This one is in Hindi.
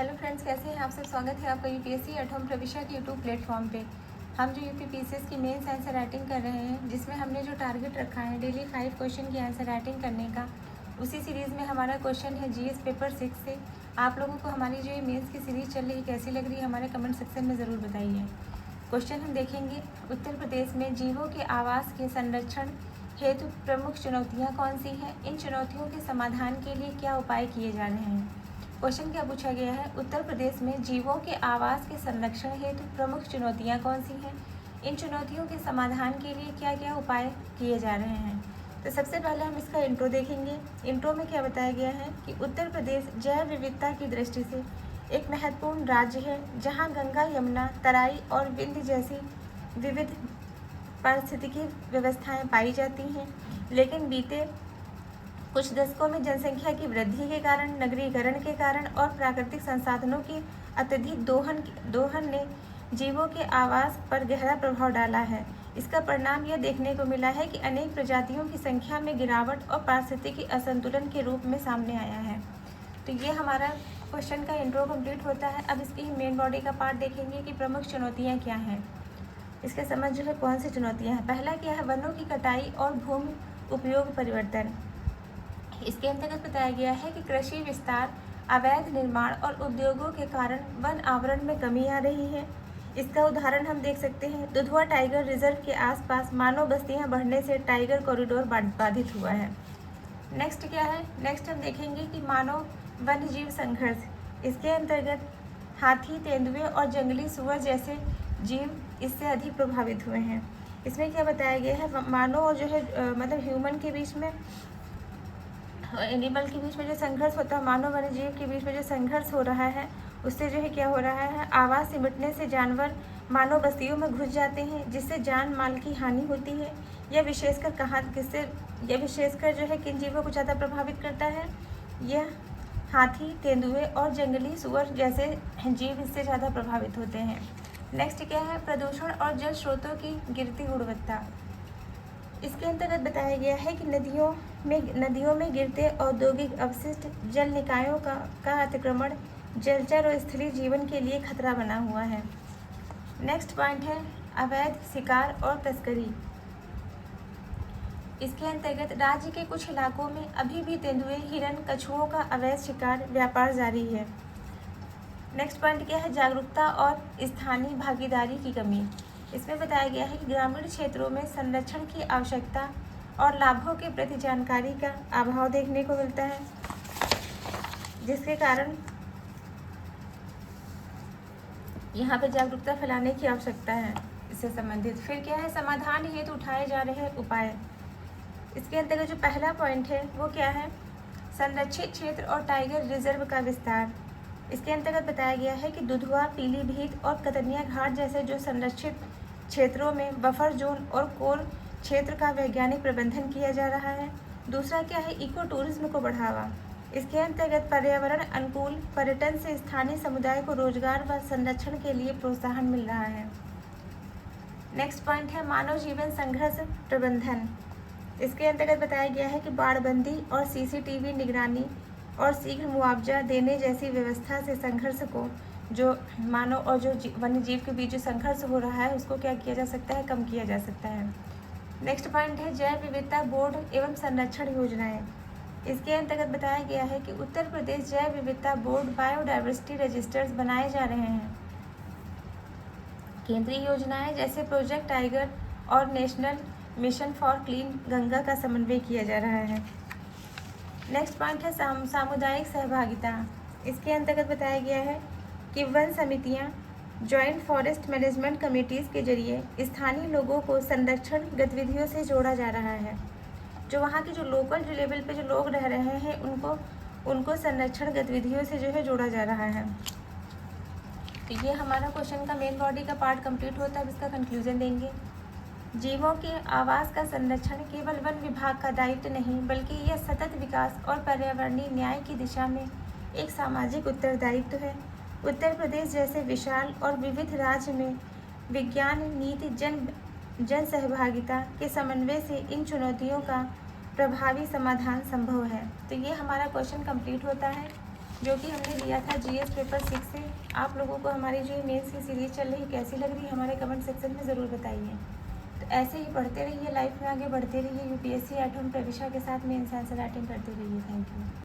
हेलो फ्रेंड्स, कैसे हैं आप सब। स्वागत है आपका यूपीएससी एट होम प्रविशा के यूट्यूब प्लेटफॉर्म पे। हम जो यूपी पीसीएस की मेंस आंसर राइटिंग कर रहे हैं, जिसमें हमने जो टारगेट रखा है डेली 5 क्वेश्चन की आंसर राइटिंग करने का, उसी सीरीज़ में हमारा क्वेश्चन है जीएस पेपर 6 से। आप लोगों को हमारी जो ये मेन्स की सीरीज़ चल रही कैसी लग रही है, हमारे कमेंट सेक्शन में ज़रूर बताइए। क्वेश्चन हम देखेंगे, उत्तर प्रदेश में जीवों के आवास के संरक्षण हेतु प्रमुख चुनौतियाँ कौन सी हैं? इन चुनौतियों के समाधान के लिए क्या उपाय किए जा रहे हैं? क्वेश्चन क्या पूछा गया है, उत्तर प्रदेश में जीवों के आवास के संरक्षण हेतु प्रमुख चुनौतियां कौन सी हैं? इन चुनौतियों के समाधान के लिए क्या क्या उपाय किए जा रहे हैं? तो सबसे पहले हम इसका इंट्रो देखेंगे। इंट्रो में क्या बताया गया है कि उत्तर प्रदेश जैव विविधता की दृष्टि से एक महत्वपूर्ण राज्य है, जहाँ गंगा, यमुना, तराई और विंध्य जैसी विविध पारिस्थितिकी व्यवस्थाएं पाई जाती हैं। लेकिन बीते कुछ दशकों में जनसंख्या की वृद्धि के कारण, नगरीकरण के कारण और प्राकृतिक संसाधनों की अत्यधिक दोहन ने जीवों के आवास पर गहरा प्रभाव डाला है। इसका परिणाम यह देखने को मिला है कि अनेक प्रजातियों की संख्या में गिरावट और पारिस्थितिकी असंतुलन के रूप में सामने आया है। तो ये हमारा क्वेश्चन का इंट्रो कंप्लीट होता है। अब इसकी मेन बॉडी का पार्ट देखेंगे कि प्रमुख चुनौतियाँ क्या हैं। इसके समझ जो है कौन सी चुनौतियाँ हैं। पहला क्या है, वनों की कटाई और भूमि उपयोग परिवर्तन। इसके अंतर्गत बताया गया है कि कृषि विस्तार, अवैध निर्माण और उद्योगों के कारण वन आवरण में कमी आ रही है। इसका उदाहरण हम देख सकते हैं, दुधवा टाइगर रिजर्व के आसपास मानव बस्तियां बढ़ने से टाइगर कॉरिडोर बाधित हुआ है। नेक्स्ट क्या है, नेक्स्ट हम देखेंगे कि मानव वन्य जीव संघर्ष। इसके अंतर्गत हाथी, तेंदुए और जंगली सुअर जैसे जीव इससे अधिक प्रभावित हुए हैं। इसमें क्या बताया गया है, मानव और जो है मतलब ह्यूमन के बीच में, एनिमल के बीच में जो संघर्ष होता है, मानव वन्य जीव के बीच में जो संघर्ष हो रहा है, उससे जो है क्या हो रहा है, आवास सिमटने से जानवर मानव बस्तियों में घुस जाते हैं, जिससे जान माल की हानि होती है। यह विशेषकर जो है किन जीवों को ज़्यादा प्रभावित करता है, यह हाथी, तेंदुए और जंगली सुअर जैसे जीव इससे ज़्यादा प्रभावित होते हैं। नेक्स्ट क्या है, प्रदूषण और जल स्रोतों की गिरती गुणवत्ता। इसके अंतर्गत बताया गया है कि नदियों में गिरते औद्योगिक अपशिष्ट, जल निकायों का अतिक्रमण जलचर और स्थलीय जीवन के लिए खतरा बना हुआ है। नेक्स्ट पॉइंट है अवैध शिकार और तस्करी। इसके अंतर्गत राज्य के कुछ इलाकों में अभी भी तेंदुए, हिरन, कछुओं का अवैध शिकार व्यापार जारी है। नेक्स्ट पॉइंट क्या है, जागरूकता और स्थानीय भागीदारी की कमी। इसमें बताया गया है कि ग्रामीण क्षेत्रों में संरक्षण की आवश्यकता और लाभों के प्रति जानकारी का अभाव देखने को मिलता है, जिसके कारण यहाँ पे जागरूकता फैलाने की आवश्यकता है इससे संबंधित। फिर क्या है, समाधान हेतु उठाए जा रहे उपाय। इसके अंतर्गत जो पहला पॉइंट है वो क्या है, संरक्षित क्षेत्र और टाइगर रिजर्व का विस्तार। इसके अंतर्गत बताया गया है कि दुधवा, पीलीभीत और कतनिया घाट जैसे जो संरक्षित क्षेत्रों में बफर जोन और कोर क्षेत्र का वैज्ञानिक प्रबंधन किया जा रहा है। दूसरा क्या है, इको टूरिज्म को बढ़ावा। इसके अंतर्गत पर्यावरण अनुकूल पर्यटन से स्थानीय समुदाय को रोजगार व संरक्षण के लिए प्रोत्साहन मिल रहा है। नेक्स्ट पॉइंट है मानव जीवन संघर्ष प्रबंधन। इसके अंतर्गत बताया गया है कि बाड़बंदी और सीसीटीवी निगरानी और शीघ्र मुआवजा देने जैसी व्यवस्था से संघर्ष को, जो मानव और जो वन्य जीव के बीच जो संघर्ष हो रहा है, उसको क्या किया जा सकता है, कम किया जा सकता है। नेक्स्ट पॉइंट है जैव विविधता बोर्ड एवं संरक्षण योजनाएं। इसके अंतर्गत बताया गया है कि उत्तर प्रदेश जैव विविधता बोर्ड बायोडाइवर्सिटी रजिस्टर्स बनाए जा रहे हैं। केंद्रीय योजनाएं जैसे प्रोजेक्ट टाइगर और national mission for clean Ganga का समन्वय किया जा रहा है। नेक्स्ट पॉइंट है सामुदायिक सहभागिता। इसके अंतर्गत बताया गया है कि वन समितियां जॉइंट फॉरेस्ट मैनेजमेंट कमेटीज़ के जरिए स्थानीय लोगों को संरक्षण गतिविधियों से जोड़ा जा रहा है। जो वहाँ के जो लोकल जो लेवल पे जो लोग रह रहे हैं, उनको संरक्षण गतिविधियों से जो है जोड़ा जा रहा है। तो ये हमारा क्वेश्चन का मेन बॉडी का पार्ट कंप्लीट होता है। अब इसका कंक्लूजन देंगे। जीवों के आवास का संरक्षण केवल वन विभाग का दायित्व नहीं, बल्कि यह सतत विकास और पर्यावरणीय न्याय की दिशा में एक सामाजिक उत्तरदायित्व है। उत्तर प्रदेश जैसे विशाल और विविध राज्य में विज्ञान, नीति, जन सहभागिता के समन्वय से इन चुनौतियों का प्रभावी समाधान संभव है। तो ये हमारा क्वेश्चन कंप्लीट होता है। जो कि हमने लिया था जीएस पेपर 6 से। आप लोगों को हमारी जो मेंस की सीरीज़ चल रही है कैसी लग रही है हमारे कमेंट सेक्शन में ज़रूर बताइए। तो ऐसे ही पढ़ते रहिए, लाइफ में आगे बढ़ते रहिए, यूपीएससी एट होम प्रविशा के साथ मेंस आंसर राइटिंग करते रहिए। Thank you.